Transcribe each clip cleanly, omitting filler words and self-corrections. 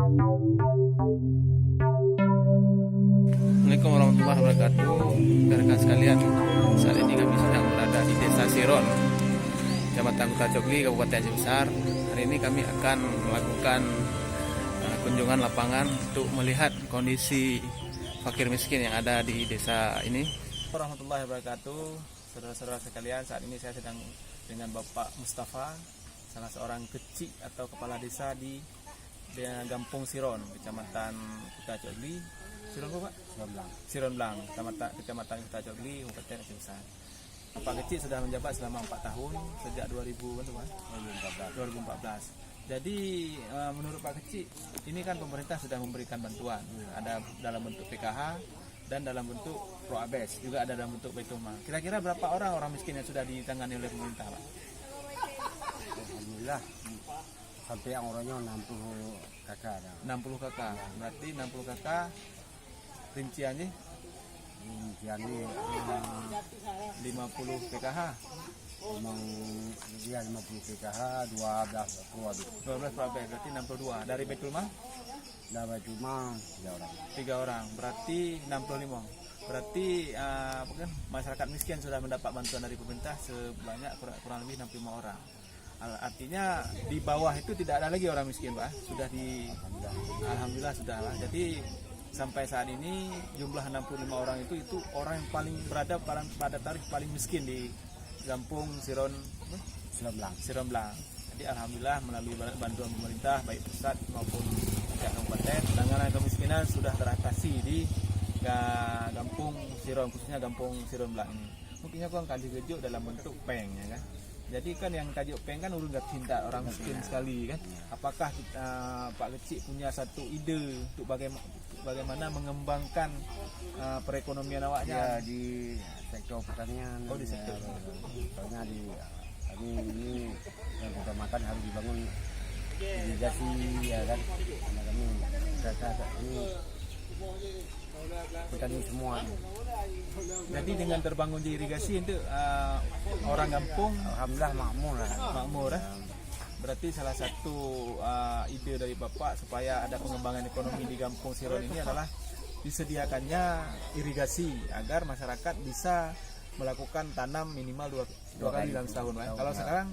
Assalamualaikum warahmatullahi wabarakatuh. Rekan sekalian, saat ini kami sedang berada di Desa Siron, Kecamatan Kuta Cogli, Kabupaten Aceh Besar. Hari ini kami akan melakukan kunjungan lapangan untuk melihat kondisi fakir miskin yang ada di desa ini. Warahmatullahi wabarakatuh. Saudara-saudara sekalian, saat ini saya sedang dengan Bapak Mustafa, salah seorang kecik atau kepala desa di Kampung Siron, Kecamatan Kuta Cogli. Siron Pak? Siron Blang, Kecamatan Kuta Cogli, Kabupaten Aceh Besar. Pak kecik sudah menjabat selama 4 tahun sejak 2014. Jadi menurut Pak kecik, ini kan pemerintah sudah memberikan bantuan, ada dalam bentuk PKH dan dalam bentuk Pro-ABES, juga ada dalam bentuk Baitulmal. Kira-kira berapa orang miskin yang sudah ditangani oleh pemerintah, Pak? Alhamdulillah sampai yang orangnya 60 kakak. 60 kakak, berarti 60 kakak rinciannya 50 PKH. Memang dia 50 PKH, 12 Pro-ABES. 12 Pro-ABES, berarti 62. Dari Baitulmal? Dapat cuma 3 orang, berarti 65. Berarti masyarakat miskin sudah mendapat bantuan dari pemerintah sebanyak kurang lebih 65 orang. Artinya di bawah itu tidak ada lagi orang miskin, Pak. Alhamdulillah sudah, Pak. Jadi sampai saat ini jumlah 65 orang itu orang yang paling berada pada tarif paling miskin di Kampung Siron Blang. Jadi alhamdulillah melalui bantuan pemerintah baik pusat maupun pihak kabupaten, penanganan kemiskinan sudah teratasi di Kampung Siron, khususnya Kampung Siron Blang ini. Mungkin aku akan digejuk dalam bentuk peng, ya kan. Jadi kan yang tajuk peng kan urun gak cinta orang miskin sekali kan. Apakah Pak kecik punya satu ide untuk bagaimana mengembangkan perekonomian awaknya di sektor pertanian. Oh, di sektor. Soalnya kami ini yang utamakan harus dibangun irigasi, ya kan. Karena kami ini petani semua. Jadi dengan terbangun irigasi itu orang kampung Alhamdulillah makmur. Berarti salah satu ide dari Bapak supaya ada pengembangan ekonomi di Kampung Siron ini adalah disediakannya irigasi agar masyarakat bisa melakukan tanam minimal dua kali dalam setahun. Kalau sekarang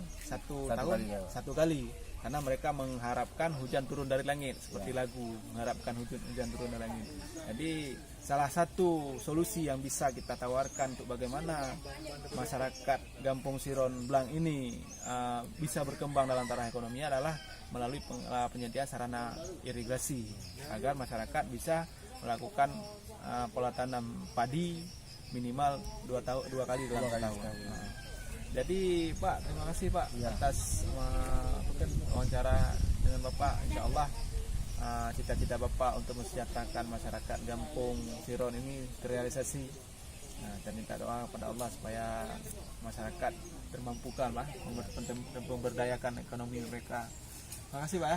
satu kali. Karena mereka mengharapkan hujan turun dari langit, seperti lagu mengharapkan hujan turun dari langit. Jadi salah satu solusi yang bisa kita tawarkan untuk bagaimana masyarakat Kampung Siron Blang ini bisa berkembang dalam taraf ekonomi adalah melalui penyediaan sarana irigasi agar masyarakat bisa melakukan pola tanam padi minimal 2 kali dalam tahun. Jadi Pak, terima kasih Pak atas wawancara dengan Bapak. Insya Allah cita-cita Bapak untuk mensejahterakan masyarakat Kampung Siron ini terrealisasi. Dan minta doa kepada Allah supaya masyarakat termampukan Pak, memberdayakan ekonomi mereka. Terima kasih Pak ya.